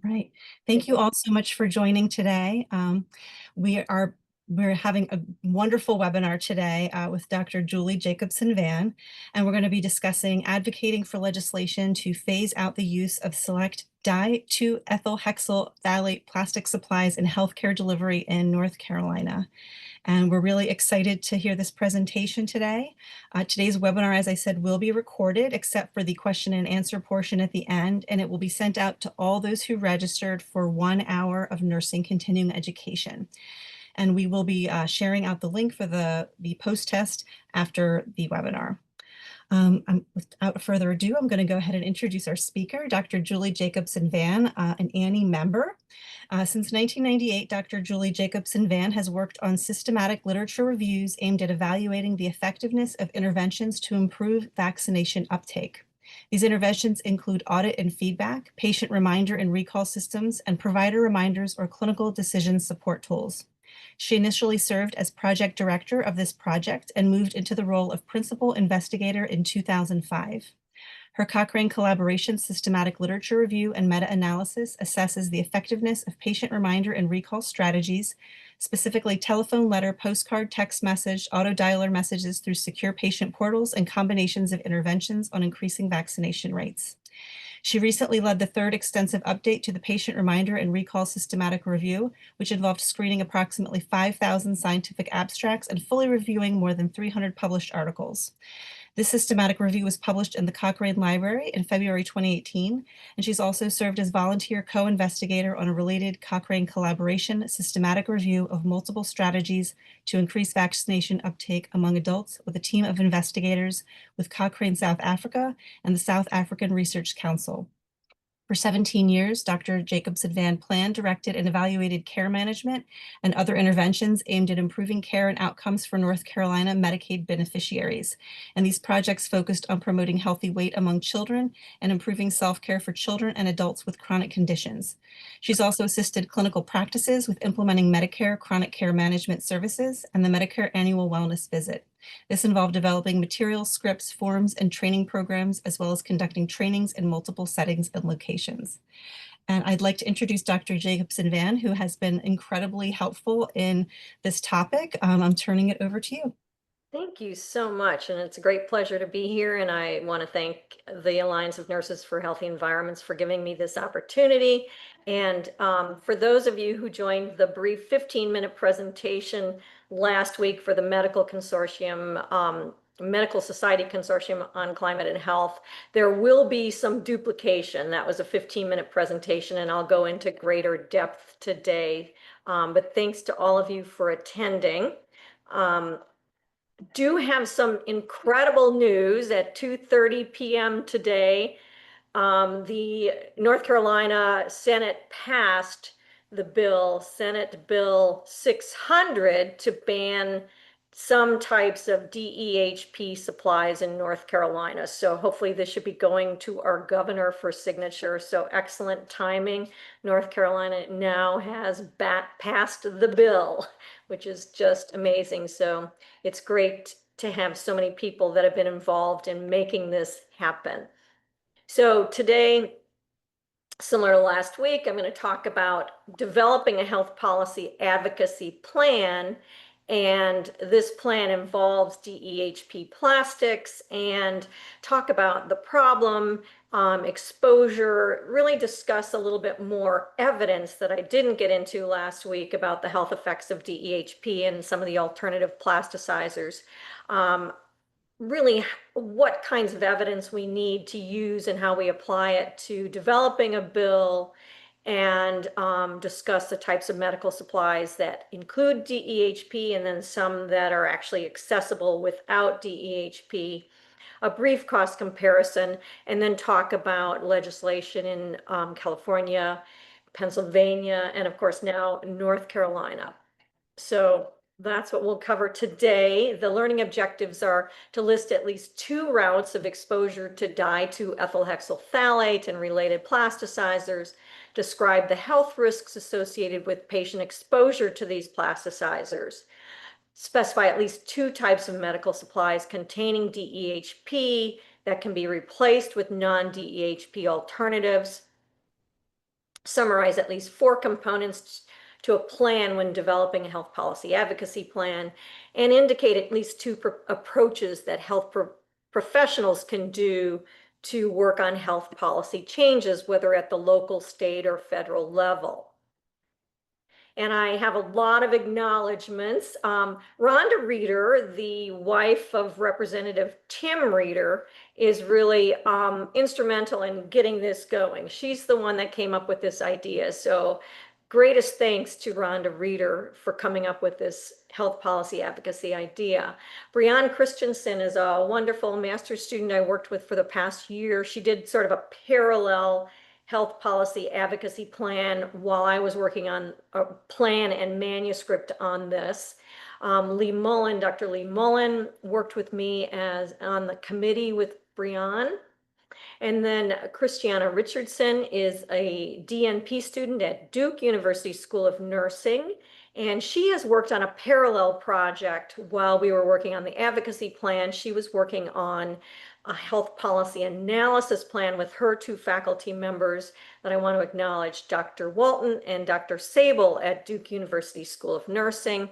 Right. Thank you all so much for joining today. We are we're having a wonderful webinar today with Dr. Julie Jacobson Van, and we're going to be discussing advocating for legislation to phase out the use of select di-2-ethylhexyl phthalate plastic supplies in healthcare delivery in North Carolina. And we're really excited to hear this presentation today. Today's webinar, as I said, will be recorded except for the question and answer portion at the end, and it will be sent out to all those who registered for 1 hour of nursing continuing education. And we will be sharing out the link for the post-test after the webinar. Without further ado, I'm going to go ahead and introduce our speaker, Dr. Julie Jacobson Van, an Annie member. Since 1998, Dr. Julie Jacobson Van has worked on systematic literature reviews aimed at evaluating the effectiveness of interventions to improve vaccination uptake. These interventions include audit and feedback, patient reminder and recall systems, and provider reminders or clinical decision support tools. She initially served as project director of this project and moved into the role of principal investigator in 2005. Her Cochrane collaboration systematic literature review and meta-analysis assesses the effectiveness of patient reminder and recall strategies, specifically telephone, letter, postcard, text message, auto dialer messages through secure patient portals, and combinations of interventions on increasing vaccination rates. She recently led the third extensive update to the patient reminder and recall systematic review, which involved screening approximately 5,000 scientific abstracts and fully reviewing more than 300 published articles. This systematic review was published in the Cochrane Library in February 2018, and she's also served as volunteer co-investigator on a related Cochrane collaboration systematic review of multiple strategies to increase vaccination uptake among adults with a team of investigators with Cochrane South Africa and the South African Research Council. For 17 years, Dr. Jacobson Van planned, directed, and evaluated care management and other interventions aimed at improving care and outcomes for North Carolina Medicaid beneficiaries. And these projects focused on promoting healthy weight among children and improving self-care for children and adults with chronic conditions. She's also assisted clinical practices with implementing Medicare chronic care management services and the Medicare annual wellness visit. This involved developing materials, scripts, forms, and training programs, as well as conducting trainings in multiple settings and locations. And I'd like to introduce Dr. Jacobson Van, who has been incredibly helpful in this topic. I'm turning it over to you. Thank you so much. And it's a great pleasure to be here. And I want to thank the Alliance of Nurses for Healthy Environments for giving me this opportunity. And for those of you who joined the brief 15-minute presentation last week for the Medical Consortium, Medical Society Consortium on Climate and Health, there will be some duplication. That was a 15-minute presentation, and I'll go into greater depth today. But thanks to all of you for attending. Do have some incredible news at 2:30 p.m. today. The North Carolina Senate passed the bill, Senate Bill 600, to ban some types of DEHP supplies in North Carolina. So hopefully this should be going to our governor for signature. So excellent timing. North Carolina now has passed the bill, which is just amazing. So it's great to have so many people that have been involved in making this happen. So today, similar to last week, I'm going to talk about developing a health policy advocacy plan. And this plan involves DEHP plastics and talk about the problem, exposure, really discuss a little bit more evidence that I didn't get into last week about the health effects of DEHP and some of the alternative plasticizers. Really what kinds of evidence we need to use and how we apply it to developing a bill, and discuss the types of medical supplies that include DEHP and then some that are actually accessible without DEHP, a brief cost comparison, and then talk about legislation in California, Pennsylvania, and of course now North Carolina. So that's what we'll cover today. The learning objectives are to list at least 2 routes of exposure to di-2-ethylhexyl phthalate and related plasticizers, describe the health risks associated with patient exposure to these plasticizers, specify at least 2 types of medical supplies containing DEHP that can be replaced with non-DEHP alternatives, summarize at least 4 components to a plan when developing a health policy advocacy plan, and indicate at least two approaches that professionals can do to work on health policy changes, whether at the local, state, or federal level. And I have a lot of acknowledgments. Rhonda Reeder, the wife of Representative Tim Reeder, is really instrumental in getting this going. She's the one that came up with this idea. So greatest thanks to Rhonda Reeder for coming up with this health policy advocacy idea. Brianne Christensen is a wonderful master's student I worked with for the past year. She did sort of a parallel health policy advocacy plan while I was working on a plan and manuscript on this. Lee Mullen, Dr. Lee Mullen worked with me as on the committee with Brianne. And then Christiana Richardson is a DNP student at Duke University School of Nursing. And she has worked on a parallel project while we were working on the advocacy plan. She was working on a health policy analysis plan with her two faculty members that I want to acknowledge, Dr. Walton and Dr. Sable at Duke University School of Nursing.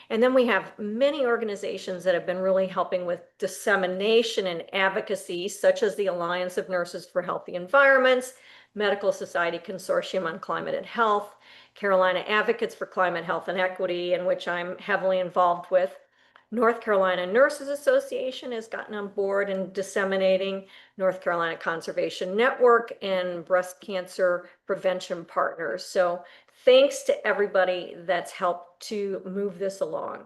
And then we have many organizations that have been really helping with dissemination and advocacy, such as the Alliance of Nurses for Healthy Environments, Medical Society Consortium on Climate and Health, Carolina Advocates for Climate, Health, and Equity, in which I'm heavily involved with. North Carolina Nurses Association has gotten on board in disseminating, North Carolina Conservation Network, and Breast Cancer Prevention Partners. So thanks to everybody that's helped to move this along.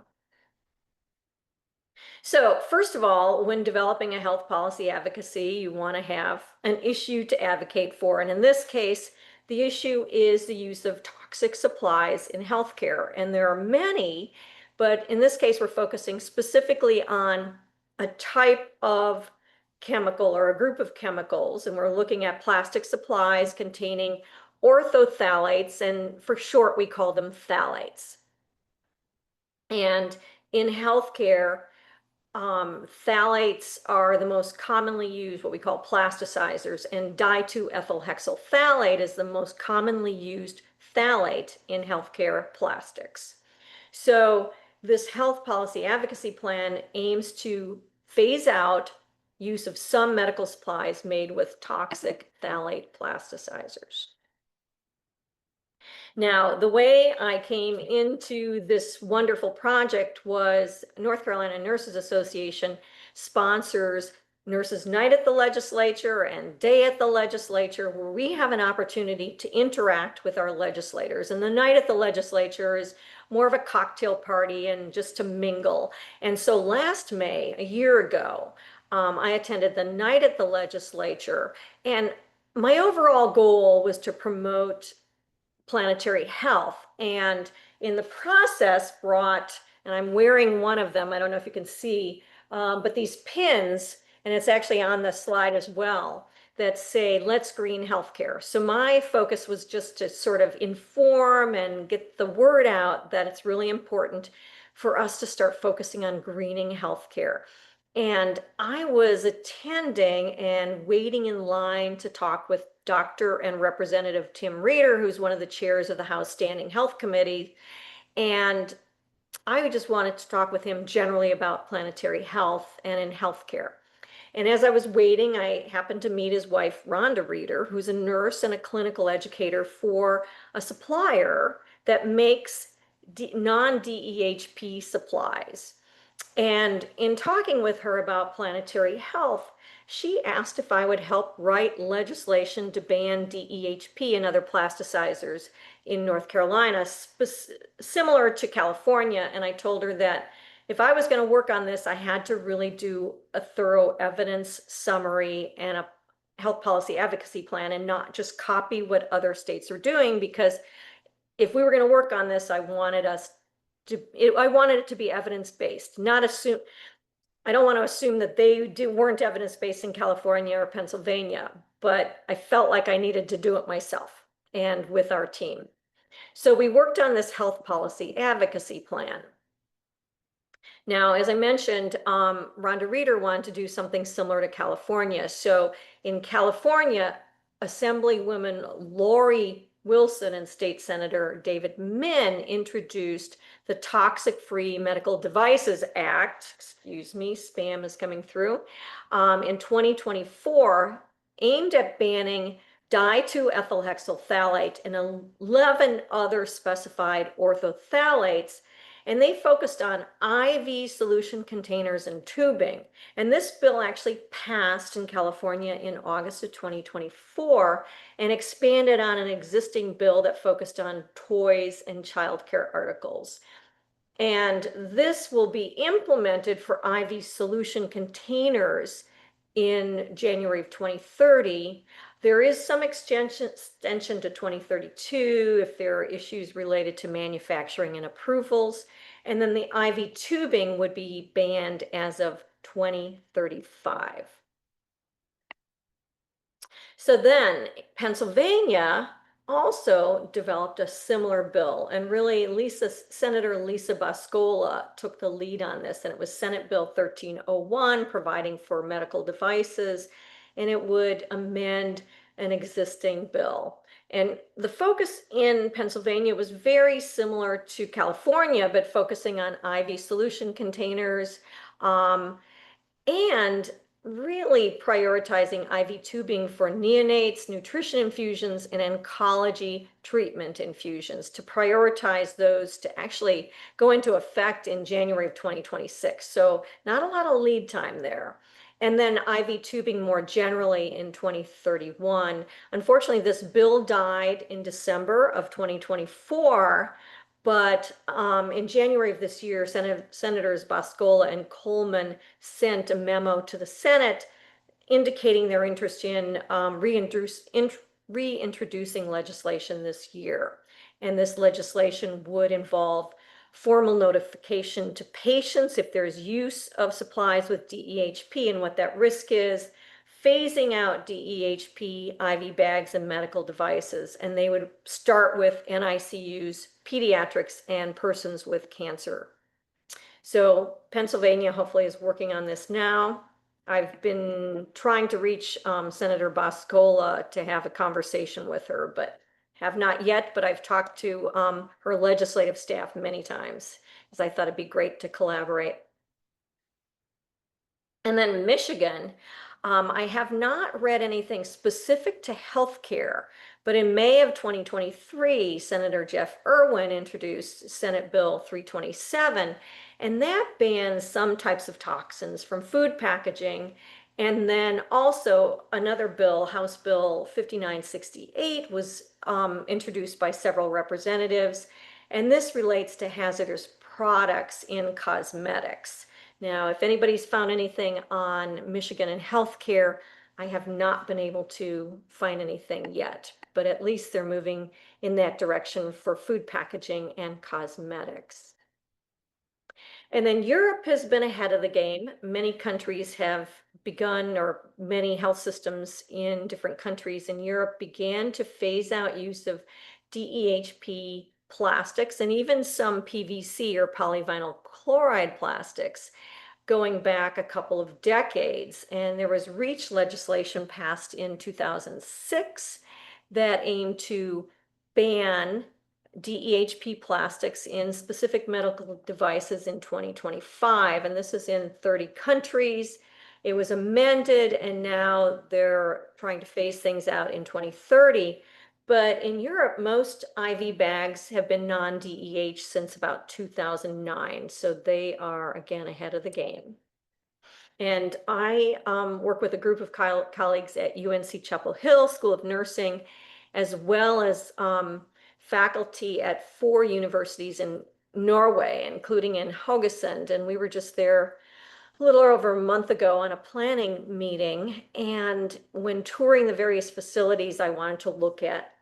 So first of all, when developing a health policy advocacy, you want to have an issue to advocate for. And in this case, the issue is the use of toxic supplies in healthcare. And there are many, but in this case, we're focusing specifically on a type of chemical or a group of chemicals. And we're looking at plastic supplies containing orthophthalates, and for short, we call them phthalates. And in healthcare, phthalates are the most commonly used, what we call plasticizers, and di-2-ethyl-hexyl phthalate is the most commonly used phthalate in healthcare plastics. So this health policy advocacy plan aims to phase out use of some medical supplies made with toxic phthalate plasticizers. Now, the way I came into this wonderful project was North Carolina Nurses Association sponsors Nurses Night at the Legislature and Day at the Legislature, where we have an opportunity to interact with our legislators. And the Night at the Legislature is more of a cocktail party and just to mingle. And so last May, a year ago, I attended the Night at the Legislature. And my overall goal was to promote planetary health, and in the process brought, and I'm wearing one of them, I don't know if you can see, but these pins, and it's actually on the slide as well, that say, let's green healthcare. So my focus was just to sort of inform and get the word out that it's really important for us to start focusing on greening healthcare. And I was attending and waiting in line to talk with Dr. and Representative Tim Reeder, who's one of the chairs of the House Standing Health Committee. And I just wanted to talk with him generally about planetary health and in healthcare. And as I was waiting, I happened to meet his wife, Rhonda Reeder, who's a nurse and a clinical educator for a supplier that makes non-DEHP supplies. And in talking with her about planetary health, she asked if I would help write legislation to ban DEHP and other plasticizers in North Carolina, similar to California. And I told her that if I was going to work on this, I had to really do a thorough evidence summary and a health policy advocacy plan and not just copy what other states are doing, because if we were going to work on this, I wanted it to be evidence-based, not assume. I don't want to assume that they weren't evidence-based in California or Pennsylvania, but I felt like I needed to do it myself and with our team. So we worked on this health policy advocacy plan. Now, as I mentioned, Rhonda Reeder wanted to do something similar to California. So in California, Assemblywoman Lori Wilson and State Senator David Min introduced the Toxic-Free Medical Devices Act, excuse me, spam is coming through, in 2024, aimed at banning di-2-ethyl hexylphthalate and 11 other specified orthophthalates, and they focused on IV solution containers and tubing. And this bill actually passed in California in August of 2024 and expanded on an existing bill that focused on toys and childcare articles. And this will be implemented for IV solution containers in January of 2030. There is some extension to 2032 if there are issues related to manufacturing and approvals. And then the IV tubing would be banned as of 2035. So then Pennsylvania also developed a similar bill, and really Senator Lisa Boscola took the lead on this, and it was Senate Bill 1301, providing for medical devices, and it would amend an existing bill. And the focus in Pennsylvania was very similar to California, but focusing on IV solution containers, and really prioritizing IV tubing for neonates, nutrition infusions, and oncology treatment infusions, to prioritize those to actually go into effect in January of 2026. So not a lot of lead time there. And then IV tubing more generally in 2031. Unfortunately, this bill died in December of 2024. But in January of this year, Senators Boscola and Coleman sent a memo to the Senate indicating their interest in reintroducing legislation this year. And this legislation would involve formal notification to patients if there's use of supplies with DEHP and what that risk is, phasing out DEHP, IV bags, and medical devices. And they would start with NICUs, pediatrics, and persons with cancer. So Pennsylvania hopefully is working on this now. I've been trying to reach Senator Boscola to have a conversation with her, but have not yet, but I've talked to her legislative staff many times, because I thought it'd be great to collaborate. And then Michigan, I have not read anything specific to healthcare, but in May of 2023, Senator Jeff Irwin introduced Senate Bill 327, and that bans some types of toxins from food packaging. And then also another bill, House Bill 5968, was introduced by several representatives, and this relates to hazardous products in cosmetics. Now, if anybody's found anything on Michigan and healthcare, I have not been able to find anything yet, but at least they're moving in that direction for food packaging and cosmetics. And then Europe has been ahead of the game. Many countries have begun, or many health systems in different countries in Europe began to phase out use of DEHP plastics and even some PVC or polyvinyl chloride plastics going back a couple of decades. And there was REACH legislation passed in 2006 that aimed to ban DEHP plastics in specific medical devices in 2025. And this is in 30 countries. It was amended, and now they're trying to phase things out in 2030. But in Europe, most IV bags have been non-DEH since about 2009. So they are, again, ahead of the game. And I work with a group of colleagues at UNC Chapel Hill School of Nursing, as well as faculty at 4 universities in Norway, including in Haugesund. And we were just there a little over a month ago on a planning meeting. And when touring the various facilities, I wanted to look at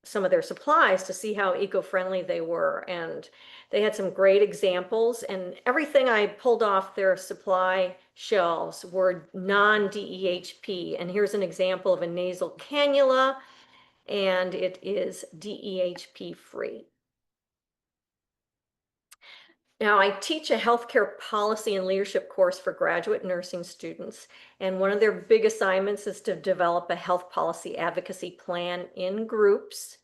some of their supplies to see how eco-friendly they were. And they had some great examples, and everything I pulled off their supply shelves were non-DEHP. And here's an example of a nasal cannula, and it is DEHP free. Now, I teach a healthcare policy and leadership course for graduate nursing students, and one of their big assignments is to develop a health policy advocacy plan in groups.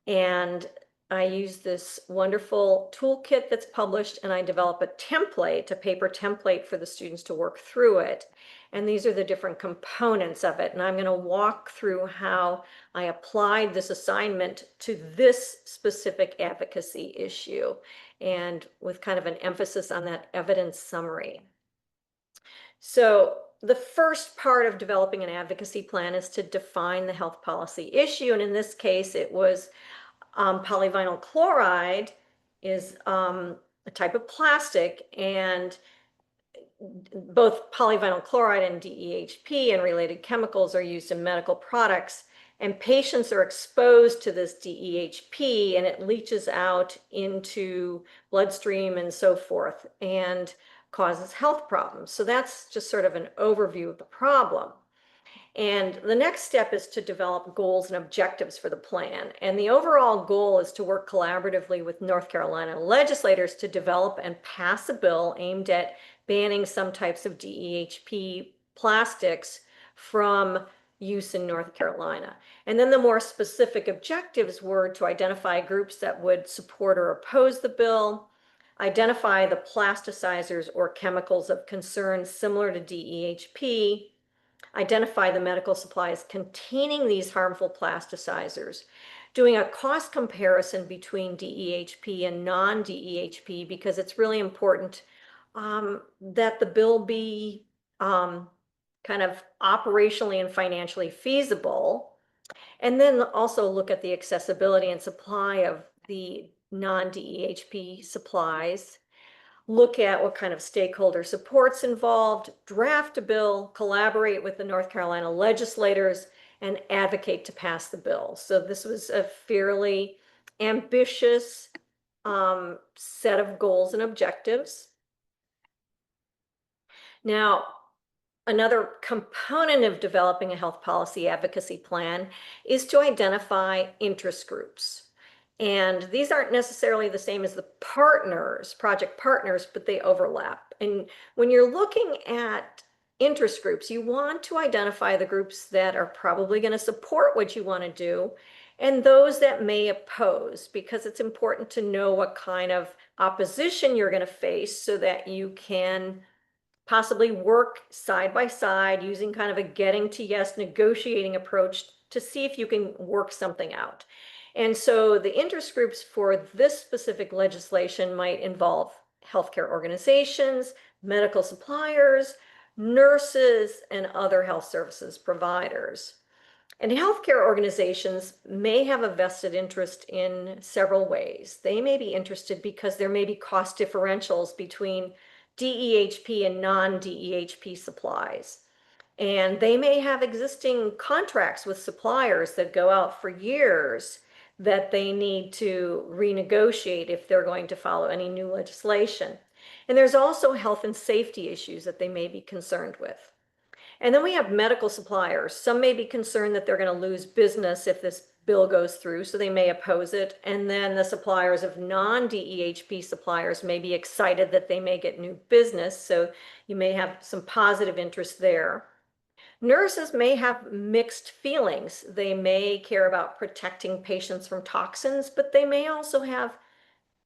And I use this wonderful toolkit that's published, and I develop a template, a paper template for the students to work through it. And these are the different components of it. And I'm going to walk through how I applied this assignment to this specific advocacy issue, and with kind of an emphasis on that evidence summary. So the first part of developing an advocacy plan is to define the health policy issue. And in this case, it was polyvinyl chloride is a type of plastic, and both polyvinyl chloride and DEHP and related chemicals are used in medical products. And patients are exposed to this DEHP, and it leaches out into bloodstream and so forth, and causes health problems. So that's just sort of an overview of the problem. And the next step is to develop goals and objectives for the plan. And the overall goal is to work collaboratively with North Carolina legislators to develop and pass a bill aimed at banning some types of DEHP plastics from use in North Carolina. And then the more specific objectives were to identify groups that would support or oppose the bill, identify the plasticizers or chemicals of concern similar to DEHP, identify the medical supplies containing these harmful plasticizers, doing a cost comparison between DEHP and non-DEHP, because it's really important that the bill be kind of operationally and financially feasible. And then also look at the accessibility and supply of the non-DEHP supplies, look at what kind of stakeholder support's involved, draft a bill, collaborate with the North Carolina legislators, and advocate to pass the bill. So this was a fairly ambitious set of goals and objectives. Now, another component of developing a health policy advocacy plan is to identify interest groups. And these aren't necessarily the same as the partners, project partners, but they overlap. And when you're looking at interest groups, you want to identify the groups that are probably going to support what you want to do and those that may oppose, because it's important to know what kind of opposition you're going to face so that you can possibly work side by side using kind of a getting to yes negotiating approach to see if you can work something out. And so the interest groups for this specific legislation might involve healthcare organizations, medical suppliers, nurses, and other health services providers. And healthcare organizations may have a vested interest in several ways. They may be interested because there may be cost differentials between DEHP and non-DEHP supplies. And they may have existing contracts with suppliers that go out for years that they need to renegotiate if they're going to follow any new legislation. And there's also health and safety issues that they may be concerned with. And then we have medical suppliers. Some may be concerned that they're going to lose business if this bill goes through, so they may oppose it. And then the suppliers of non-DEHP suppliers may be excited that they may get new business, so you may have some positive interest there. Nurses may have mixed feelings. They may care about protecting patients from toxins, but they may also have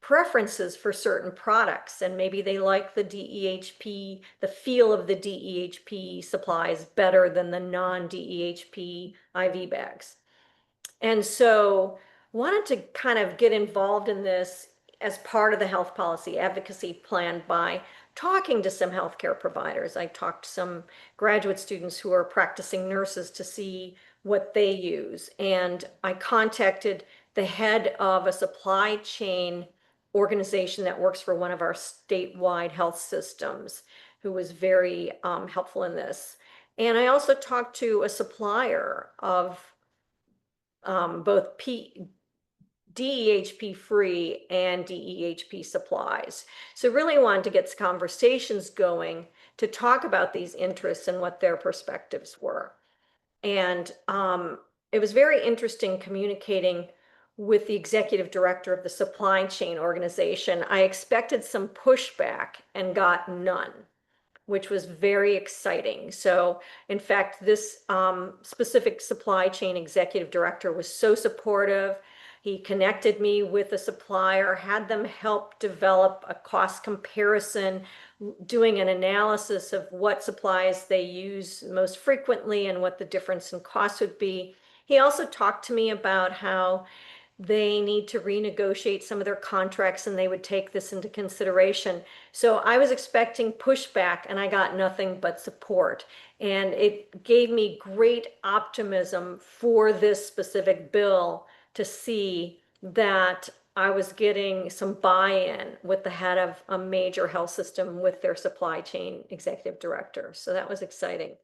preferences for certain products, and maybe they like the DEHP, the feel of the DEHP supplies better than the non-DEHP IV bags. And so wanted to kind of get involved in this as part of the health policy advocacy plan by talking to some healthcare providers. I talked to some graduate students who are practicing nurses to see what they use. And I contacted the head of a supply chain organization that works for one of our statewide health systems, who was very helpful in this. And I also talked to a supplier of both DEHP free and DEHP supplies. So really wanted to get conversations going to talk about these interests and what their perspectives were. And it was very interesting communicating with the executive director of the supply chain organization. I expected some pushback and got none, which was very exciting. So in fact, this specific supply chain executive director was so supportive. He connected me with a supplier, had them help develop a cost comparison, doing an analysis of what supplies they use most frequently and what the difference in cost would be. He also talked to me about how they need to renegotiate some of their contracts and they would take this into consideration. So I was expecting pushback and I got nothing but support. And it gave me great optimism for this specific bill to see that I was getting some buy-in with the head of a major health system with their supply chain executive director. So that was exciting.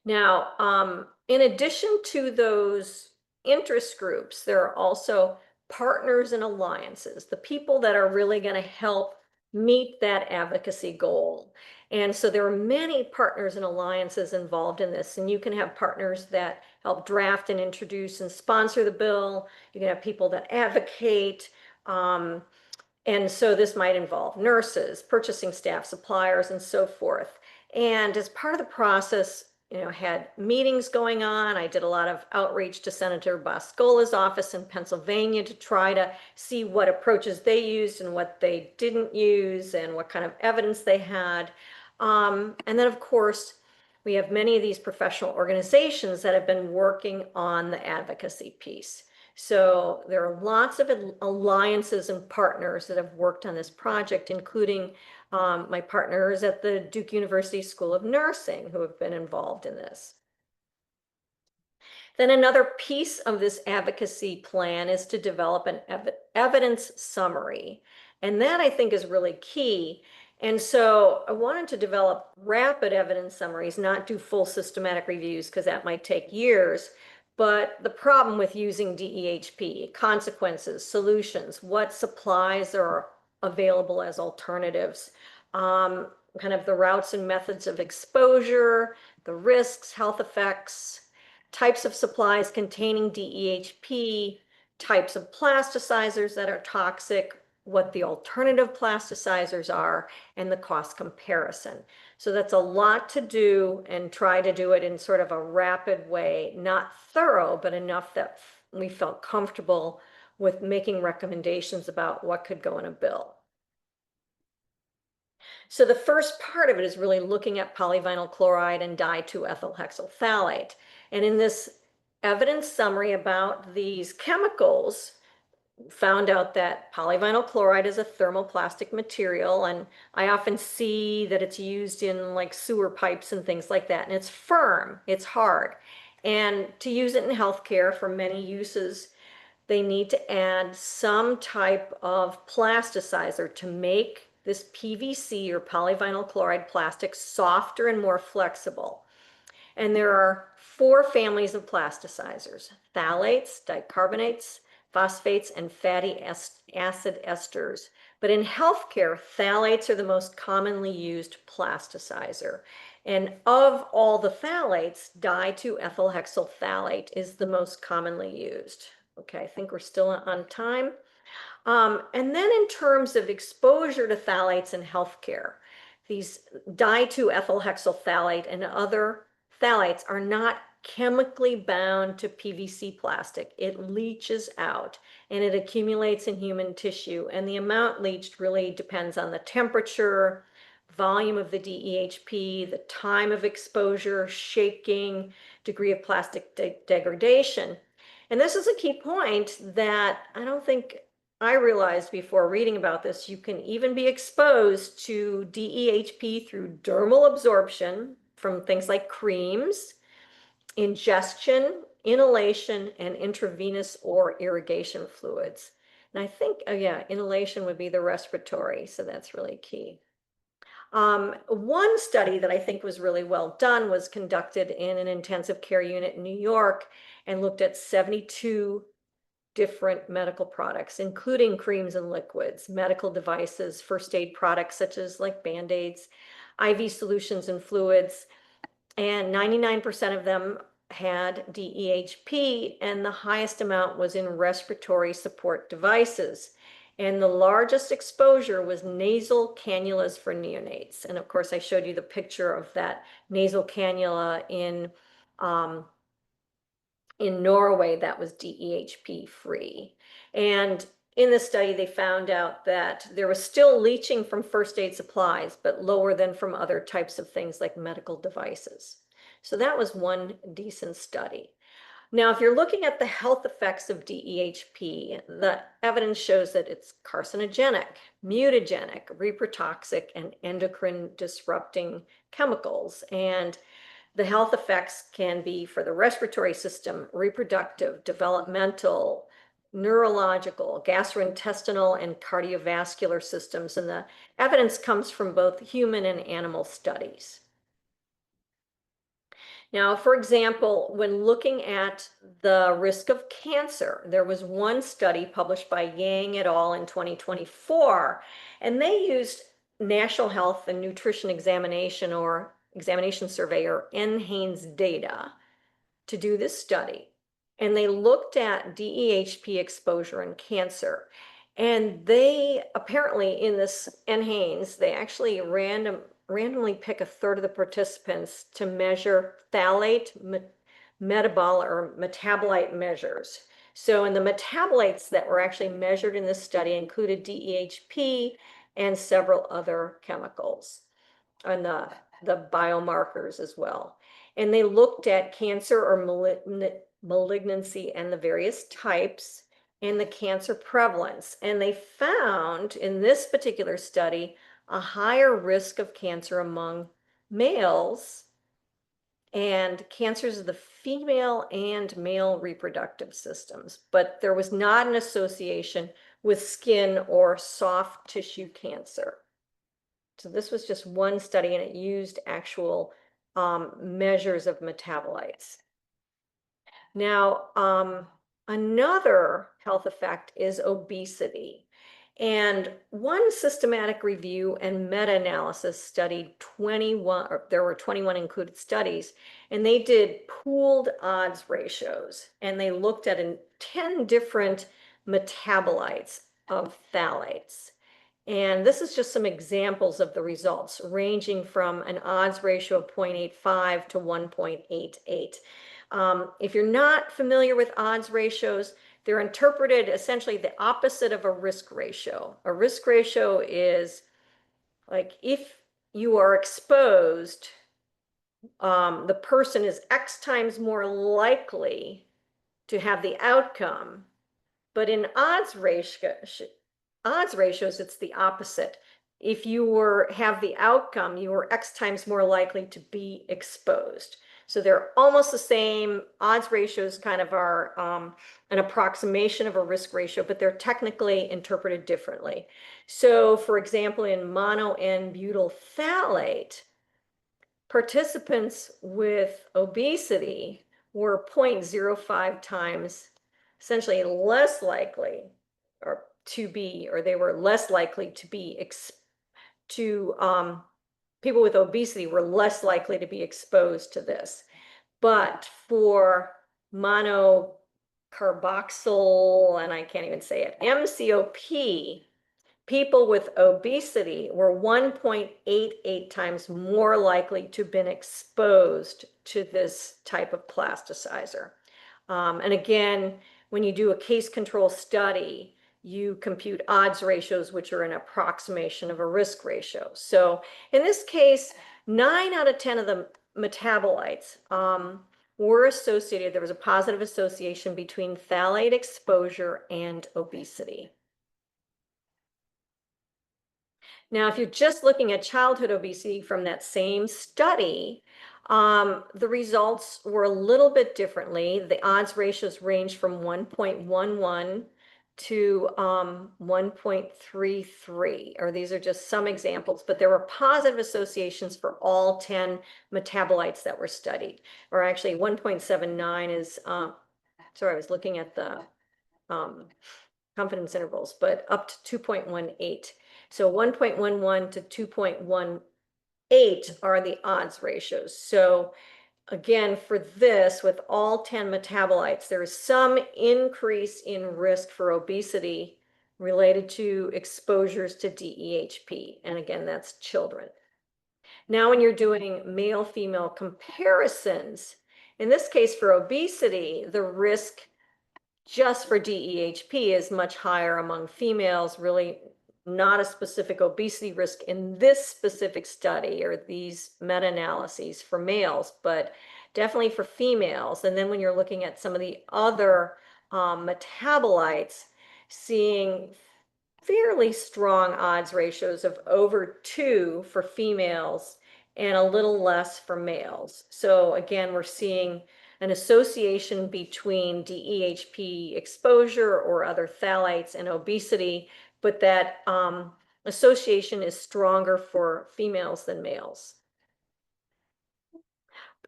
Now, in addition to those interest groups, there are also partners and alliances, the people that are really going to help meet that advocacy goal. And so there are many partners and alliances involved in this. And you can have partners that help draft and introduce and sponsor the bill. You can have people that advocate. And so this might involve nurses, purchasing staff, suppliers, and so forth. And as part of the process, had meetings going on. I did a lot of outreach to Senator Boscola's office in Pennsylvania to try to see what approaches they used and what they didn't use and what kind of evidence they had. And then, of course, we have many of these professional organizations that have been working on the advocacy piece. So there are lots of alliances and partners that have worked on this project, including my partners at the Duke University School of Nursing who have been involved in this. Then another piece of this advocacy plan is to develop an evidence summary. And that I think is really key. And so I wanted to develop rapid evidence summaries, not do full systematic reviews because that might take years. But the problem with using DEHP, consequences, solutions, what supplies are available as alternatives, kind of the routes and methods of exposure, the risks, health effects, types of supplies containing DEHP, types of plasticizers that are toxic, what the alternative plasticizers are, and the cost comparison. So that's a lot to do and try to do it in sort of a rapid way, not thorough, but enough that we felt comfortable with making recommendations about what could go in a bill. So the first part of it is really looking at polyvinyl chloride and di-2-ethyl hexyl phthalate. And in this evidence summary about these chemicals, found out that polyvinyl chloride is a thermoplastic material, and I often see that it's used in like sewer pipes and things like that, and it's firm, it's hard. And to use it in healthcare for many uses, they need to add some type of plasticizer to make this PVC or polyvinyl chloride plastic softer and more flexible. And there are 4 families of plasticizers: phthalates, dicarbonates, phosphates, and fatty acid esters. But in healthcare, phthalates are the most commonly used plasticizer. And of all the phthalates, di-2-ethyl hexyl phthalate is the most commonly used. Okay, I think we're still on time. And then in terms of exposure to phthalates in healthcare, these di-2-ethyl hexyl phthalate and other phthalates are not chemically bound to PVC plastic. It leaches out and it accumulates in human tissue. And the amount leached really depends on the temperature, volume of the DEHP, the time of exposure, shaking, degree of plastic degradation. And this is a key point that I don't think I realized before reading about this. You can even be exposed to DEHP through dermal absorption from things like creams, ingestion, inhalation, and intravenous or irrigation fluids. And I think, oh yeah, inhalation would be the respiratory, so that's really key. One study that I think was really well done was conducted in an intensive care unit in New York and looked at 72 different medical products, including creams and liquids, medical devices, first aid products such as like Band-Aids, IV solutions and fluids, and 99% of them had DEHP, and the highest amount was in respiratory support devices. And the largest exposure was nasal cannulas for neonates. And of course, I showed you the picture of that nasal cannula in Norway that was DEHP free. And in the study, they found out that there was still leaching from first aid supplies, but lower than from other types of things like medical devices. So that was one decent study. Now, if you're looking at the health effects of DEHP, the evidence shows that it's carcinogenic, mutagenic, reprotoxic, and endocrine disrupting chemicals. And the health effects can be for the respiratory system, reproductive, developmental, neurological, gastrointestinal, and cardiovascular systems. And the evidence comes from both human and animal studies. Now, for example, when looking at the risk of cancer, there was one study published by Yang et al. In 2024, and they used National Health and Nutrition Examination or Examination Survey or NHANES data to do this study. And they looked at DEHP exposure and cancer. And they apparently in this NHANES, they actually randomly pick a third of the participants to measure phthalate metabolic or metabolite measures. So in the metabolites that were actually measured in this study included DEHP and several other chemicals and the biomarkers as well. And they looked at cancer or malignancy and the various types and the cancer prevalence. And they found in this particular study a higher risk of cancer among males and cancers of the female and male reproductive systems. But there was not an association with skin or soft tissue cancer. So this was just one study and it used actual measures of metabolites. Now, another health effect is obesity. And one systematic review and meta-analysis studied 21, or there were 21 included studies, and they did pooled odds ratios, and they looked at 10 different metabolites of phthalates. And this is just some examples of the results, ranging from an odds ratio of 0.85 to 1.88. If you're not familiar with odds ratios, they're interpreted essentially the opposite of a risk ratio. A risk ratio is like if you are exposed, the person is X times more likely to have the outcome. But in odds ratios, it's the opposite. If you have the outcome, you are X times more likely to be exposed. So they're almost the same. Odds ratios kind of are an approximation of a risk ratio, but they're technically interpreted differently. So for example, in mono N-butyl phthalate, participants with obesity were 0.05 times essentially less likely or they were less likely to be people with obesity were less likely to be exposed to this. But for monocarboxyl, and I can't even say it, MCOP, people with obesity were 1.88 times more likely to have been exposed to this type of plasticizer. And again, when you do a case control study, you compute odds ratios, which are an approximation of a risk ratio. So in this case, 9 out of 10 of the metabolites were associated, there was a positive association between phthalate exposure and obesity. Now, if you're just looking at childhood obesity from that same study, the results were a little bit differently. The odds ratios range from 1.11 to 1.33, or these are just some examples, but there were positive associations for all 10 metabolites that were studied, or actually 1.79 is, sorry, I was looking at the confidence intervals, but up to 2.18. So 1.11 to 2.18 are the odds ratios. So again, for this, with all 10 metabolites, there is some increase in risk for obesity related to exposures to DEHP. And again, that's children. Now, when you're doing male-female comparisons, In this case, for obesity, the risk just for DEHP is much higher among females, really not a specific obesity risk in this specific study or these meta-analyses for males, but definitely for females. And then when you're looking at some of the other metabolites, seeing fairly strong odds ratios of over 2 for females and a little less for males. So again, we're seeing an association between DEHP exposure or other phthalates and obesity, but that association is stronger for females than males.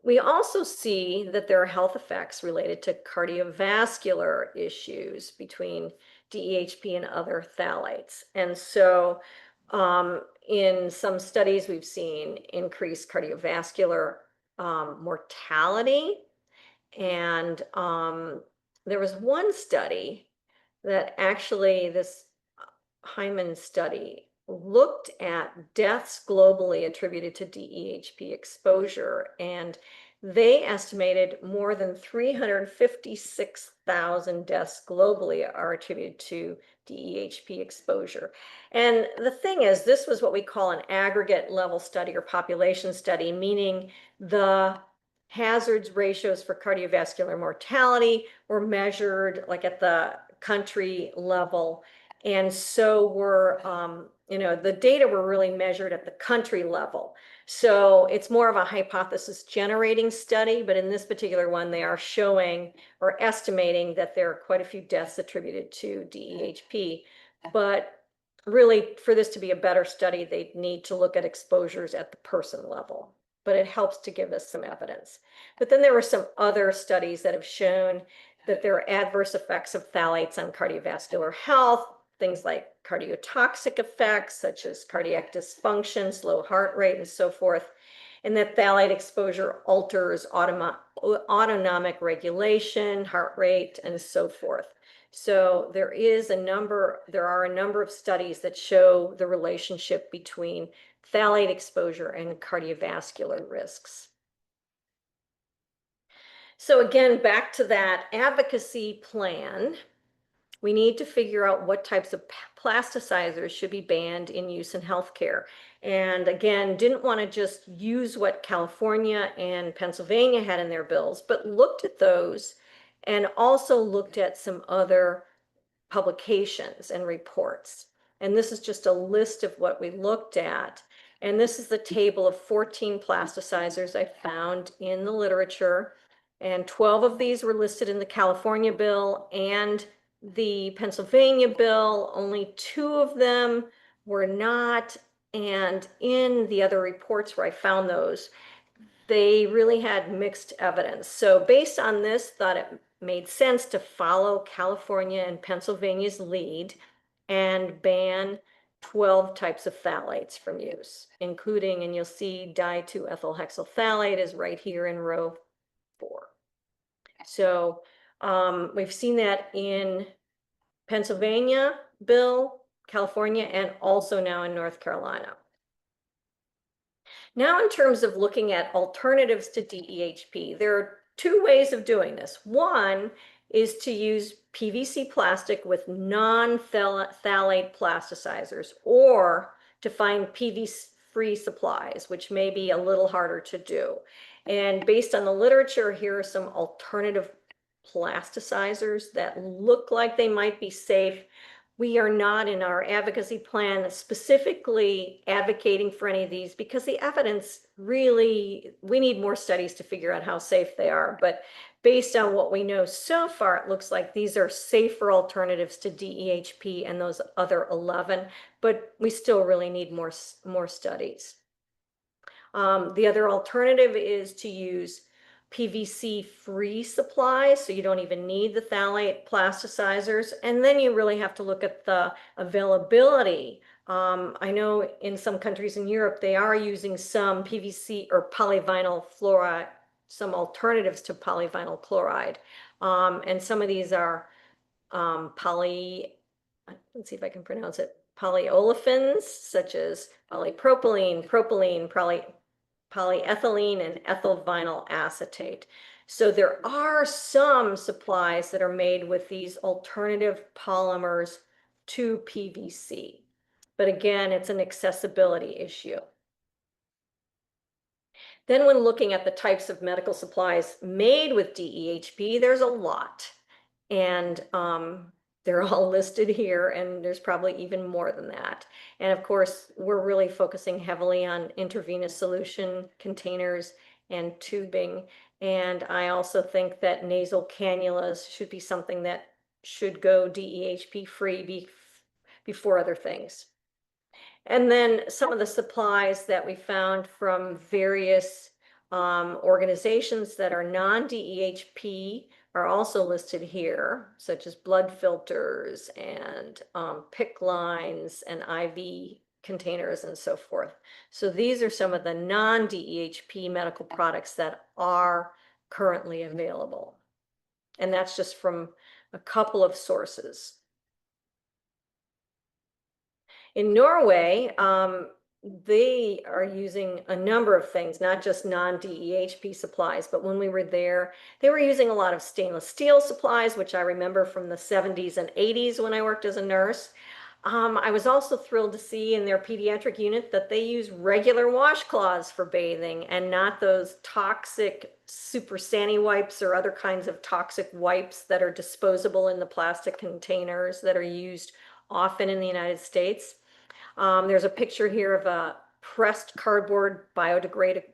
We also see that there are health effects related to cardiovascular issues between DEHP and other phthalates. And so in some studies, we've seen increased cardiovascular mortality. And there was one study that actually, this Hyman study, looked at deaths globally attributed to DEHP exposure, and they estimated more than 356,000 deaths globally are attributed to DEHP exposure. And the thing is, this was what we call an aggregate level study or population study, meaning the hazards ratios for cardiovascular mortality were measured like at the country level. And so the data were really measured at the country level. So it's more of a hypothesis generating study, but in this particular one, they are showing or estimating that there are quite a few deaths attributed to DEHP. But really, for this to be a better study, they need to look at exposures at the person level. But it helps to give us some evidence. But then there were some other studies that have shown that there are adverse effects of phthalates on cardiovascular health, things like cardiotoxic effects, such as cardiac dysfunction, slow heart rate, and so forth, and that phthalate exposure alters autonomic regulation, heart rate, and so forth. So there are a number of studies that show the relationship between phthalate exposure and cardiovascular risks. So again, back to that advocacy plan, we need to figure out what types of plasticizers should be banned in use in healthcare. And again, didn't want to just use what California and Pennsylvania had in their bills, but looked at those and also looked at some other publications and reports. And this is just a list of what we looked at. And this is the table of 14 plasticizers I found in the literature. And 12 of these were listed in the California bill and the Pennsylvania bill. Only 2 of them were not. And in the other reports where I found those, they really had mixed evidence. So based on this, thought it made sense to follow California and Pennsylvania's lead and ban 12 types of phthalates from use, including, and you'll see di-2-ethylhexylphthalate is right here in row 4. So we've seen that in Pennsylvania bill, California, and also now in North Carolina. Now, in terms of looking at alternatives to DEHP, there are 2 ways of doing this. One is to use PVC plastic with non-phthalate plasticizers, or to find PVC-free supplies, which may be a little harder to do. And based on the literature, here are some alternative plasticizers that look like they might be safe. We are not in our advocacy plan specifically advocating for any of these because the evidence really, we need more studies to figure out how safe they are. But based on what we know so far, it looks like these are safer alternatives to DEHP and those other 11, but we still really need more studies. The other alternative is to use PVC-free supplies, so you don't even need the phthalate plasticizers. And then you really have to look at the availability. I know in some countries in Europe, they are using some PVC or polyvinyl fluoride, some alternatives to polyvinyl chloride. And some of these are let's see if I can pronounce it, polyolefins, such as polypropylene, propylene, polyethylene and ethyl vinyl acetate. So there are some supplies that are made with these alternative polymers to PVC. But again, it's an accessibility issue. Then when looking at the types of medical supplies made with DEHP, there's a lot. And they're all listed here, and there's probably even more than that. And of course, we're really focusing heavily on intravenous solution containers and tubing. And I also think that nasal cannulas should be something that should go DEHP free before other things. And then some of the supplies that we found from various organizations that are non-DEHP are also listed here, such as blood filters and PICC lines and IV containers and so forth. So these are some of the non-DEHP medical products that are currently available. And that's just from a couple of sources. In Norway, they are using a number of things, not just non-DEHP supplies, but when we were there, they were using a lot of stainless steel supplies, which I remember from the 70s and 80s when I worked as a nurse. I was also thrilled to see in their pediatric unit that they use regular washcloths for bathing and not those toxic super sani wipes or other kinds of toxic wipes that are disposable in the plastic containers that are used often in the United States. There's a picture here of a pressed cardboard biodegradable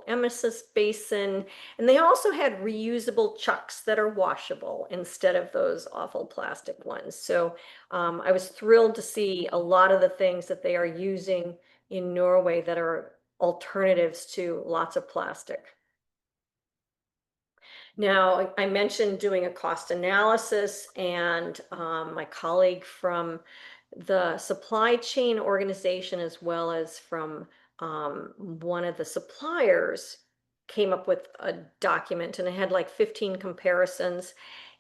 emesis basin. And they also had reusable chucks that are washable instead of those awful plastic ones. So I was thrilled to see a lot of the things that they are using in Norway that are alternatives to lots of plastic. Now, I mentioned doing a cost analysis, and my colleague from the supply chain organization, as well as from one of the suppliers, came up with a document, and it had like 15 comparisons.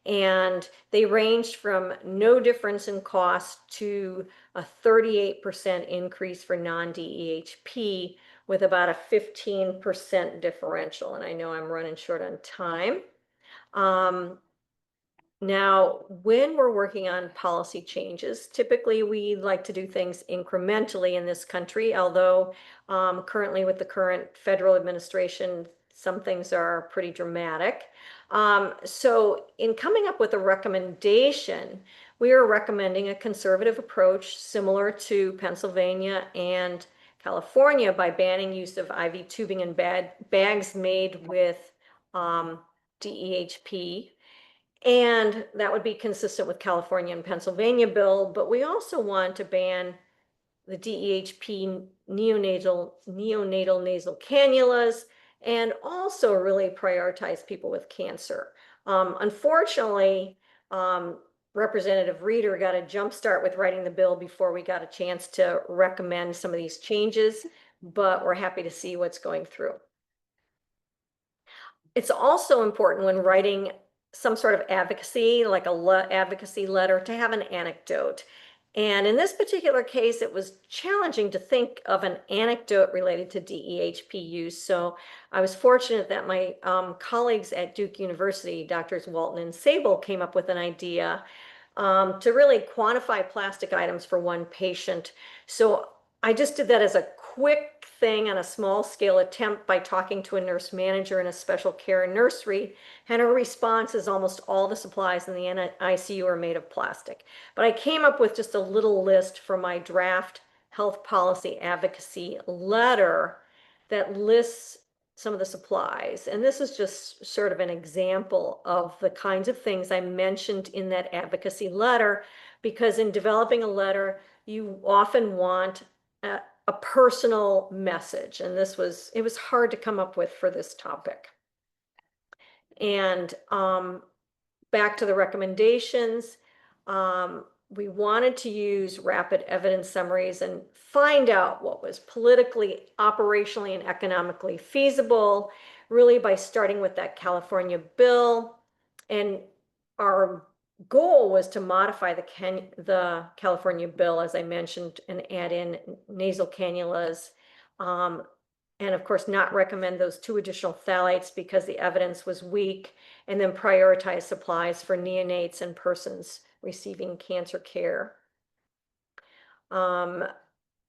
And they ranged from no difference in cost to a 38% increase for non-DEHP, with about a 15% differential. And I know I'm running short on time. Now, when we're working on policy changes, typically we like to do things incrementally in this country, although currently with the current federal administration, some things are pretty dramatic. So in coming up with a recommendation, we are recommending a conservative approach similar to Pennsylvania and California by banning use of IV tubing and bags made with DEHP. And that would be consistent with California and Pennsylvania bill, but we also want to ban the DEHP neonatal nasal cannulas and also really prioritize people with cancer. Unfortunately, Representative Reeder got a jump start with writing the bill before we got a chance to recommend some of these changes, but we're happy to see what's going through. It's also important when writing some sort of advocacy, like a advocacy letter, to have an anecdote. And in this particular case, it was challenging to think of an anecdote related to DEHP use. So I was fortunate that my colleagues at Duke University, Doctors Walton and Sable, came up with an idea to really quantify plastic items for one patient. So I just did that as a quick thing on a small scale attempt by talking to a nurse manager in a special care nursery, and her response is almost all the supplies in the ICU are made of plastic. But I came up with just a little list for my draft health policy advocacy letter that lists some of the supplies. And this is just sort of an example of the kinds of things I mentioned in that advocacy letter, because in developing a letter, you often want a personal message. And it was hard to come up with for this topic. And back to the recommendations, we wanted to use rapid evidence summaries and find out what was politically, operationally, and economically feasible, really by starting with that California bill. And our goal was to modify the California bill, as I mentioned, and add in nasal cannulas and of course not recommend those 2 additional phthalates because the evidence was weak, and then prioritize supplies for neonates and persons receiving cancer care. Um,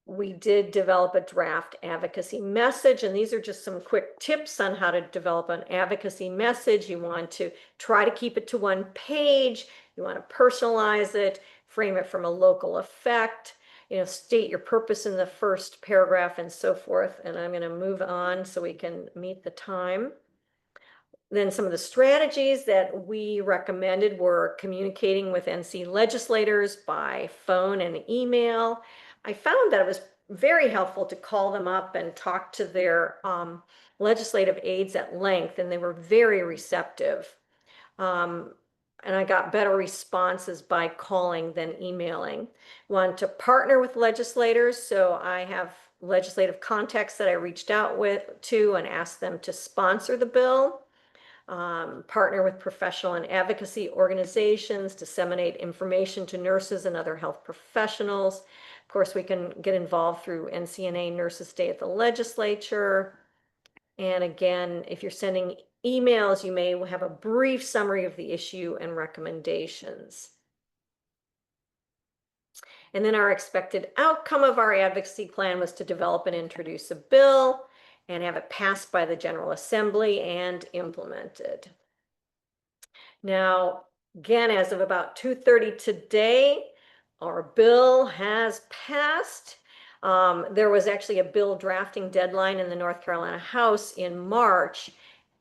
we did develop a draft advocacy message, and these are just some quick tips on how to develop an advocacy message. You want to try to keep it to 1 page. You want to personalize it, frame it from a local effect, state your purpose in the first paragraph and so forth. And I'm going to move on so we can meet the time. Then some of the strategies that we recommended were communicating with NC legislators by phone and email. I found that it was very helpful to call them up and talk to their legislative aides at length, and they were very receptive. And I got better responses by calling than emailing. Want to partner with legislators, so I have legislative contacts that I reached out to and asked them to sponsor the bill. Partner with professional and advocacy organizations, disseminate information to nurses and other health professionals. Of course, we can get involved through NCNA Nurses Day at the legislature. And again, if you're sending emails, you may have a brief summary of the issue and recommendations. And then our expected outcome of our advocacy plan was to develop and introduce a bill and have it passed by the General Assembly and implemented. Now, again, as of about 2:30 today, our bill has passed. There was actually a bill drafting deadline in the North Carolina House in March,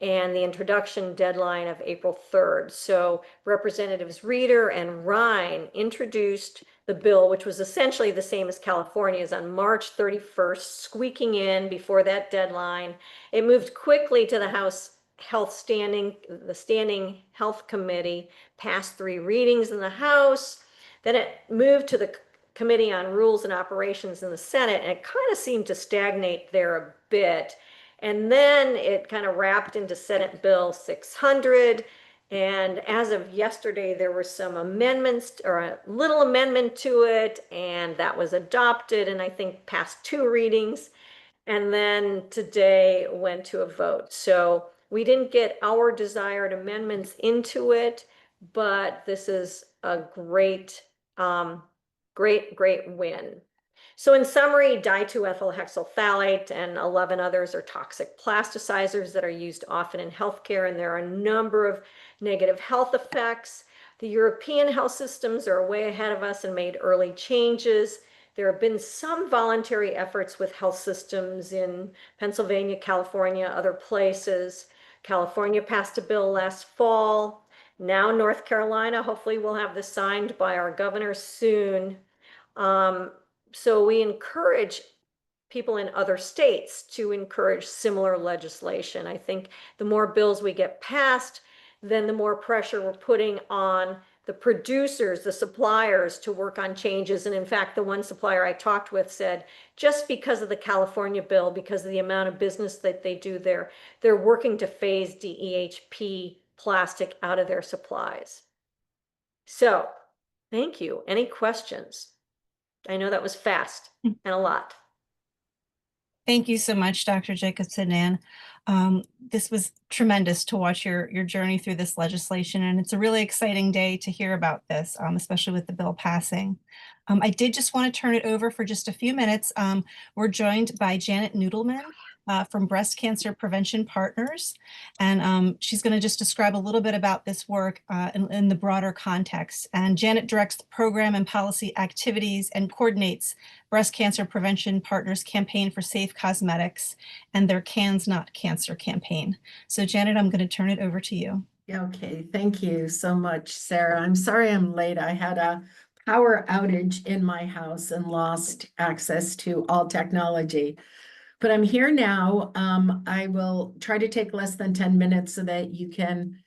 and the introduction deadline of April 3rd. So Representatives Reeder and Rhine introduced the bill, which was essentially the same as California's, on March 31st, squeaking in before that deadline. It moved quickly to the House the Standing Health Committee, passed 3 readings in the House. Then it moved to the Committee on Rules and Operations in the Senate, and it kind of seemed to stagnate there a bit. And then it kind of wrapped into Senate Bill 600. And as of yesterday, there were some amendments, or a little amendment to it, and that was adopted, and I think passed 2 readings. And then today went to a vote. So we didn't get our desired amendments into it, but this is a great, great win. So in summary, di-2-ethyl hexylphthalate and 11 others are toxic plasticizers that are used often in healthcare, and there are a number of negative health effects. The European health systems are way ahead of us and made early changes. There have been some voluntary efforts with health systems in Pennsylvania, California, other places. California passed a bill last fall. Now North Carolina, hopefully we'll have this signed by our governor soon. So we encourage people in other states to encourage similar legislation. I think the more bills we get passed, then the more pressure we're putting on the producers, the suppliers, to work on changes. And in fact, the one supplier I talked with said, just because of the California bill, because of the amount of business that they do there, they're working to phase DEHP plastic out of their supplies. So, thank you. Any questions? I know that was fast and a lot. Thank you so much, Dr. Jacobson-Ann. This was tremendous to watch your journey through this legislation, and it's a really exciting day to hear about this, especially with the bill passing. I did just want to turn it over for just a few minutes. We're joined by Janet Noodleman from Breast Cancer Prevention Partners, and she's going to just describe a little bit about this work in the broader context. And Janet directs the program and policy activities and coordinates Breast Cancer Prevention Partners campaign for safe cosmetics and their Cans Not Cancer campaign. So Janet, I'm going to turn it over to you. Okay, thank you so much, Sarah. I'm sorry I'm late. I had a power outage in my house and lost access to all technology. But I'm here now. I will try to take less than 10 minutes so that you can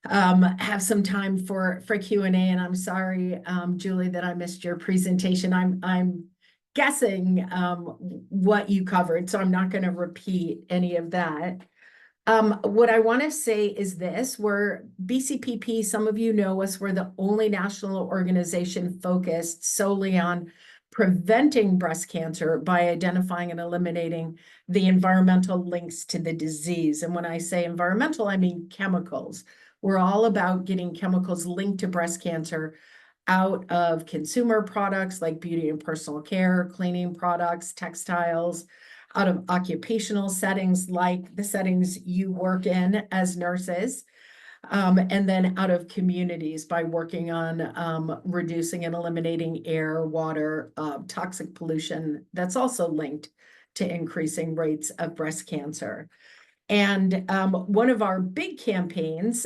have some time for Q&A. And I'm sorry, Julie, that I missed your presentation. I'm guessing what you covered, so I'm not going to repeat any of that. What I want to say is this: we're BCPP, some of you know us, we're the only national organization focused solely on preventing breast cancer by identifying and eliminating the environmental links to the disease. And when I say environmental, I mean chemicals. We're all about getting chemicals linked to breast cancer out of consumer products like beauty and personal care, cleaning products, textiles, out of occupational settings like the settings you work in as nurses, and then out of communities by working on reducing and eliminating air, water, toxic pollution that's also linked to increasing rates of breast cancer. And one of our big campaigns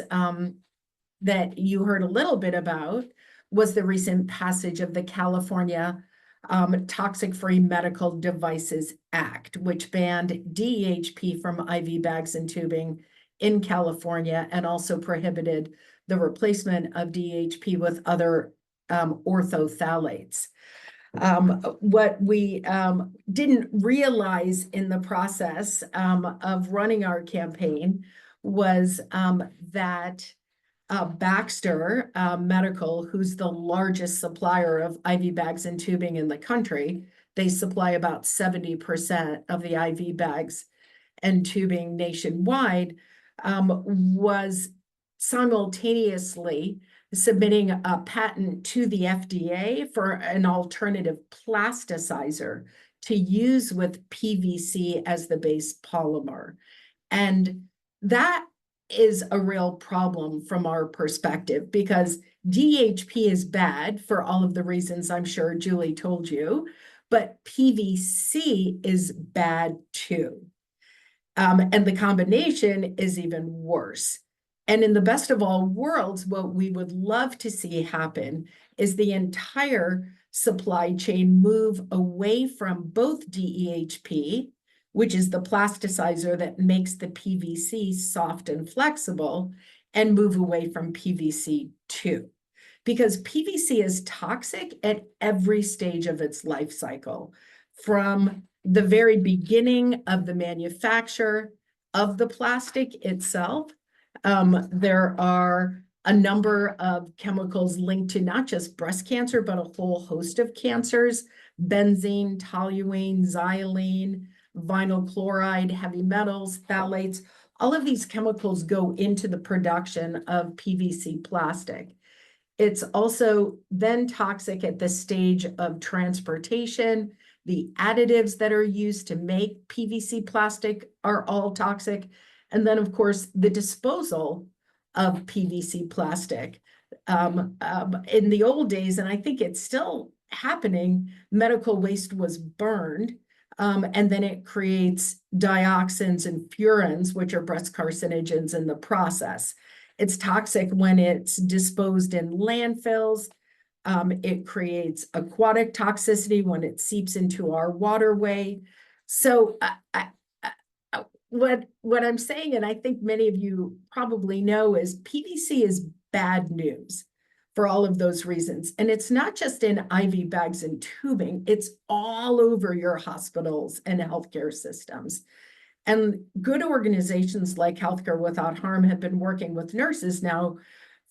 that you heard a little bit about was the recent passage of the California Toxic-Free Medical Devices Act, which banned DEHP from IV bags and tubing in California and also prohibited the replacement of DEHP with other orthophthalates. What we didn't realize in the process of running our campaign was that Baxter Medical, who's the largest supplier of IV bags and tubing in the country, they supply about 70% of the IV bags and tubing nationwide, was simultaneously submitting a patent to the FDA for an alternative plasticizer to use with PVC as the base polymer. And that is a real problem from our perspective because DHP is bad for all of the reasons I'm sure Julie told you, but PVC is bad too. And the combination is even worse. And in the best of all worlds, what we would love to see happen is the entire supply chain move away from both DEHP, which is the plasticizer that makes the PVC soft and flexible, and move away from PVC too. Because PVC is toxic at every stage of its life cycle, from the very beginning of the manufacture of the plastic itself. There are a number of chemicals linked to not just breast cancer, but a whole host of cancers: benzene, toluene, xylene, vinyl chloride, heavy metals, phthalates. All of these chemicals go into the production of PVC plastic. It's also then toxic at the stage of transportation. The additives that are used to make PVC plastic are all toxic. And then, of course, the disposal of PVC plastic. In the old days, and I think it's still happening, medical waste was burned, and then it creates dioxins and furans, which are breast carcinogens in the process. It's toxic when it's disposed in landfills. It creates aquatic toxicity when it seeps into our waterway. So what I'm saying, and I think many of you probably know, is PVC is bad news for all of those reasons. And it's not just in IV bags and tubing, it's all over your hospitals and healthcare systems. And good organizations like Healthcare Without Harm have been working with nurses now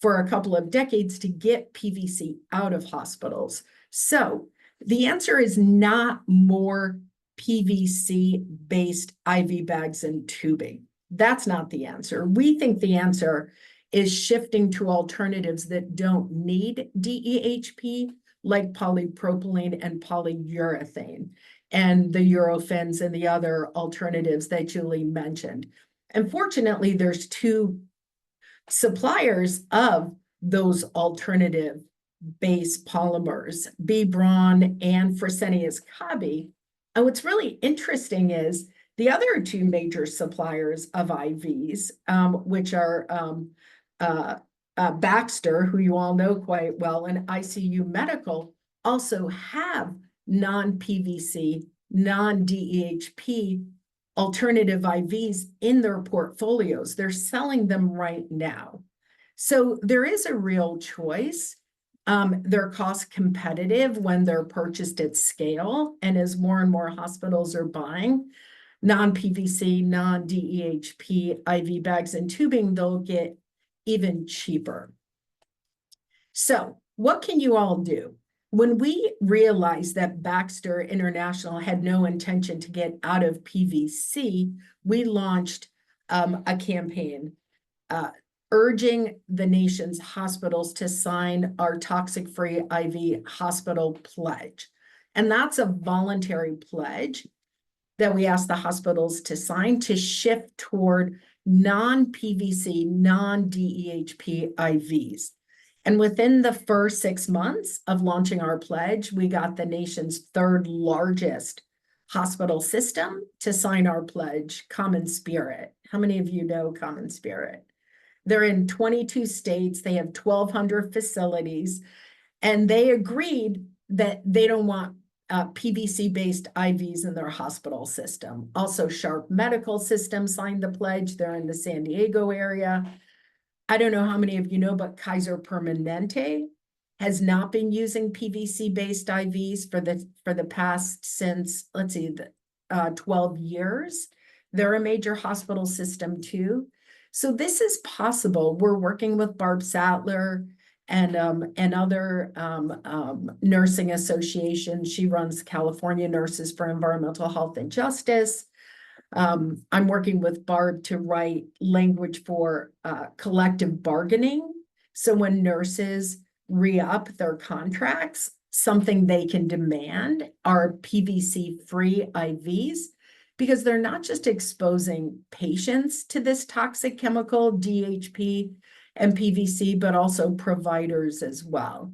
for a couple of decades to get PVC out of hospitals. So the answer is not more PVC-based IV bags and tubing. That's not the answer. We think the answer is shifting to alternatives that don't need DEHP, like polypropylene and polyurethane, and the urethans and the other alternatives that Julie mentioned. And fortunately, there's two suppliers of those alternative base polymers, B. Braun and Fresenius Kabi. And what's really interesting is the other two major suppliers of IVs, which are Baxter, who you all know quite well, and ICU Medical, also have non-PVC, non-DEHP alternative IVs in their portfolios. They're selling them right now. So there is a real choice. They're cost competitive when they're purchased at scale. And as more and more hospitals are buying non-PVC, non-DEHP IV bags and tubing, they'll get even cheaper. So what can you all do? when we realized that Baxter International had no intention to get out of PVC, we launched a campaign urging the nation's hospitals to sign our toxic-free IV hospital pledge. And that's a voluntary pledge that we ask the hospitals to sign to shift toward non-PVC, non-DEHP IVs. And within the first 6 months of launching our pledge, we got the nation's third largest hospital system to sign our pledge, Common Spirit. How many of you know Common Spirit? They're in 22 states. They have 1,200 facilities, and they agreed that they don't want PVC-based IVs in their hospital system. Also, Sharp Medical System signed the pledge. They're in the San Diego area. I don't know how many of you know, but Kaiser Permanente has not been using PVC-based IVs for the past since, let's see, 12 years. They're a major hospital system too. So this is possible. We're working with Barb Sattler and other nursing associations. She runs California Nurses for Environmental Health and Justice. I'm working with Barb to write language for collective bargaining. So when nurses re-up their contracts, something they can demand are PVC-free IVs, because they're not just exposing patients to this toxic chemical, DHP and PVC, but also providers as well.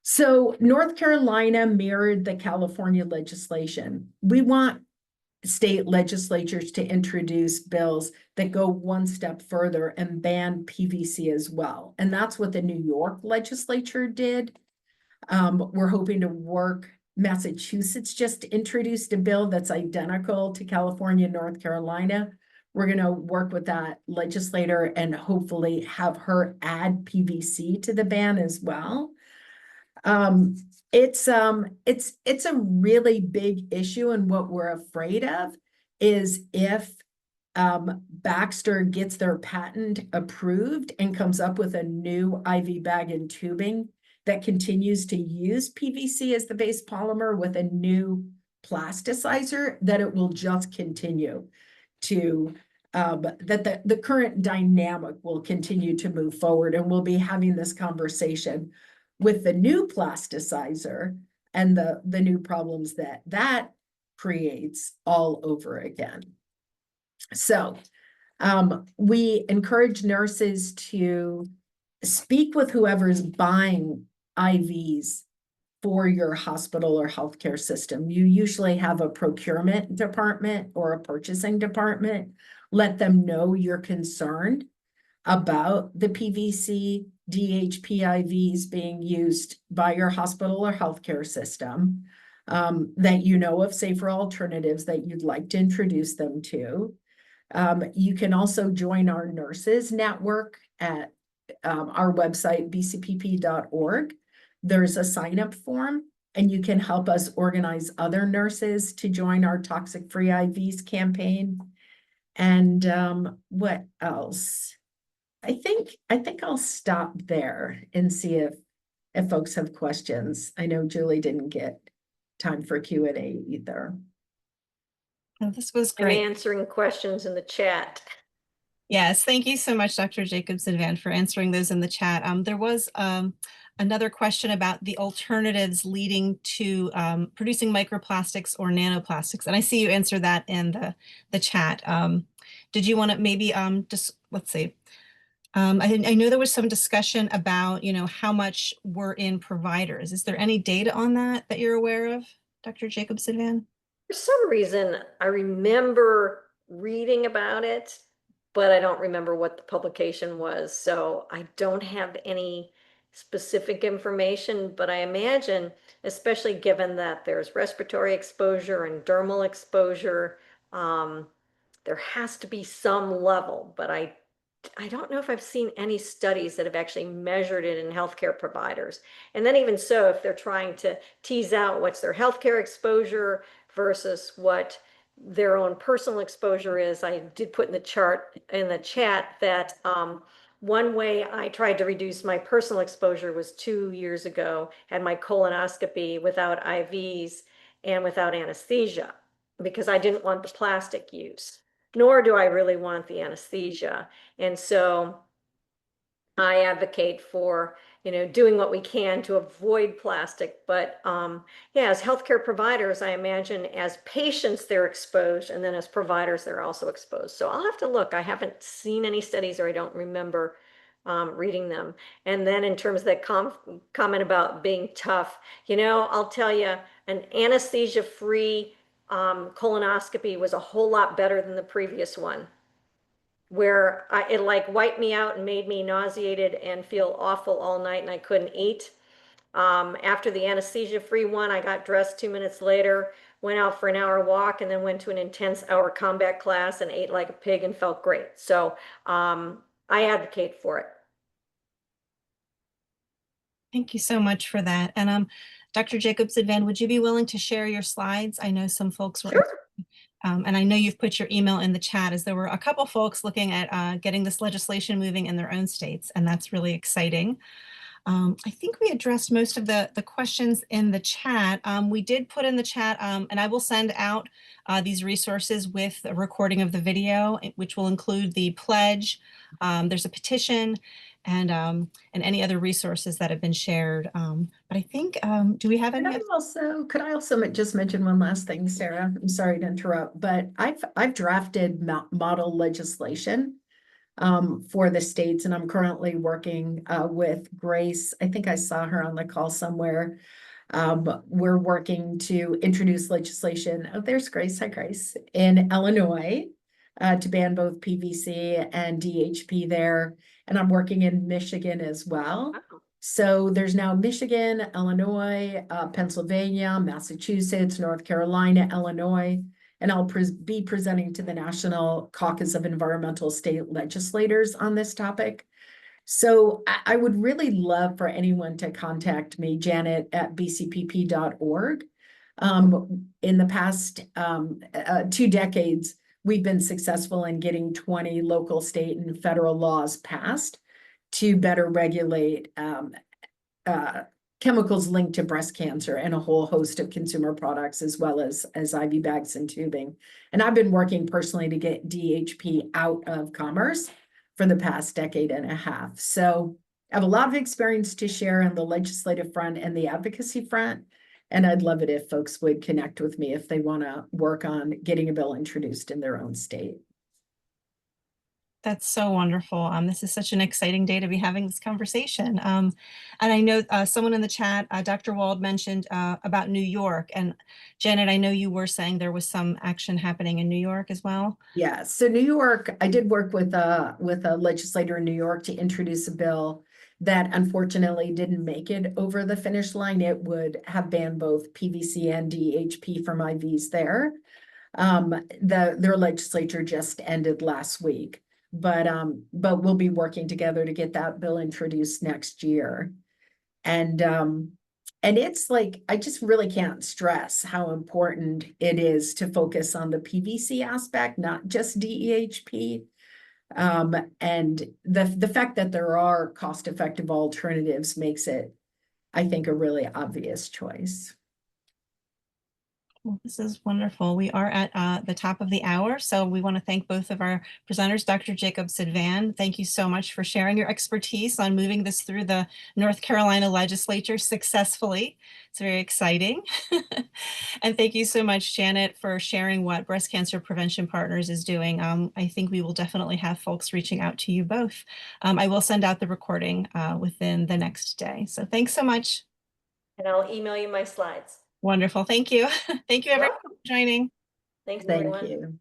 So North Carolina mirrored the California legislation. We want state legislatures to introduce bills that go one step further and ban PVC as well. And that's what the New York legislature did. We're hoping to work. Massachusetts just introduced a bill that's identical to California and North Carolina. We're going to work with that legislator and hopefully have her add PVC to the ban as well. It's a really big issue, and what we're afraid of is if Baxter gets their patent approved and comes up with a new IV bag and tubing that continues to use PVC as the base polymer with a new plasticizer, that it will just continue to, that the current dynamic will continue to move forward, and we'll be having this conversation with the new plasticizer and the new problems that creates all over again. So we encourage nurses to speak with whoever's buying IVs for your hospital or healthcare system. You usually have a procurement department or a purchasing department. Let them know you're concerned about the PVC, DHP IVs being used by your hospital or healthcare system, that you know of safer alternatives that you'd like to introduce them to. You can also join our nurses network at our website, bcpp.org. There's a sign-up form, and you can help us organize other nurses to join our Toxic-Free IVs campaign. And what else? I think I'll stop there and see if folks have questions. I know Julie didn't get time for Q&A either. Oh, this was I'm great. answering questions in the chat. Yes, thank you so much, Dr. Jacobson-Van, for answering those in the chat. There was another question about the alternatives leading to producing microplastics or nanoplastics, and I see you answered that in the chat. Did you want to maybe just, let's see, I know there was some discussion about, how much were in providers. Is there any data on that you're aware of, Dr. Jacobson-Van? For some reason, I remember reading about it, but I don't remember what the publication was. So I don't have any specific information, but I imagine, especially given that there's respiratory exposure and dermal exposure, there has to be some level, but I don't know if I've seen any studies that have actually measured it in healthcare providers. And then even so, if they're trying to tease out what's their healthcare exposure versus what their own personal exposure is, I did put in the chart in the chat that one way I tried to reduce my personal exposure was 2 years ago, had my colonoscopy without IVs and without anesthesia because I didn't want the plastic use, nor do I really want the anesthesia. And so I advocate for, doing what we can to avoid plastic. But yeah, as healthcare providers, I imagine as patients, they're exposed, and then as providers, they're also exposed. So I'll have to look. I haven't seen any studies, or I don't remember reading them. And then in terms of that comment about being tough, I'll tell you, an anesthesia-free colonoscopy was a whole lot better than the previous one, where it like wiped me out and made me nauseated and feel awful all night, and I couldn't eat. After the anesthesia-free one, I got dressed 2 minutes later, went out for an hour walk, and then went to an intense hour combat class and ate like a pig and felt great. So I advocate for it. Thank you so much for that. And Dr. Jacobson-Van, would you be willing to share your slides? I know some folks were. Sure. And I know you've put your email in the chat, as there were a couple folks looking at getting this legislation moving in their own states, and that's really exciting. I think we addressed most of the questions in the chat. We did put in the chat, and I will send out these resources with a recording of the video, which will include the pledge. There's a petition and any other resources that have been shared. But I think, do we have any? Could I also just mention one last thing, Sarah? I'm sorry to interrupt, but I've drafted model legislation for the states, and I'm currently working with Grace. I think I saw her on the call somewhere. We're working to introduce legislation. Oh, there's Grace. Hi, Grace. In Illinois, to ban both PVC and DHP there. And I'm working in Michigan as well. Wow. So there's now Michigan, Illinois, Pennsylvania, Massachusetts, North Carolina, Illinois, and I'll be presenting to the National Caucus of Environmental State Legislators on this topic. So I would really love for anyone to contact me, Janet at bcpp.org. In the past 2 decades, we've been successful in getting 20 local, state, and federal laws passed to better regulate chemicals linked to breast cancer and a whole host of consumer products, as well as IV bags and tubing. And I've been working personally to get DHP out of commerce for the past decade and a half. So I have a lot of experience to share on the legislative front and the advocacy front. And I'd love it if folks would connect with me if they want to work on getting a bill introduced in their own state. That's so wonderful. This is such an exciting day to be having this conversation. And I know someone in the chat, Dr. Wald, mentioned about New York. And Janet, I know you were saying there was some action happening in New York as well. Yeah, so New York, I did work with a legislator in New York to introduce a bill that unfortunately didn't make it over the finish line. It would have banned both PVC and DHP from IVs there. Their legislature just ended last week. But we'll be working together to get that bill introduced next year. And it's like, I just really can't stress how important it is to focus on the PVC aspect, not just DEHP. And the fact that there are cost-effective alternatives makes it, I think, a really obvious choice. Well, this is wonderful. We are at the top of the hour, so we want to thank both of our presenters. Dr. Jacobson-Van, thank you so much for sharing your expertise on moving this through the North Carolina legislature successfully. It's very exciting. And thank you so much, Janet, for sharing what Breast Cancer Prevention Partners is doing. I think we will definitely have folks reaching out to you both. I will send out the recording within the next day. So thanks so much. And I'll email you my slides. Wonderful. Thank you. Thank you, everyone, for joining. Thanks, Thank everyone. you.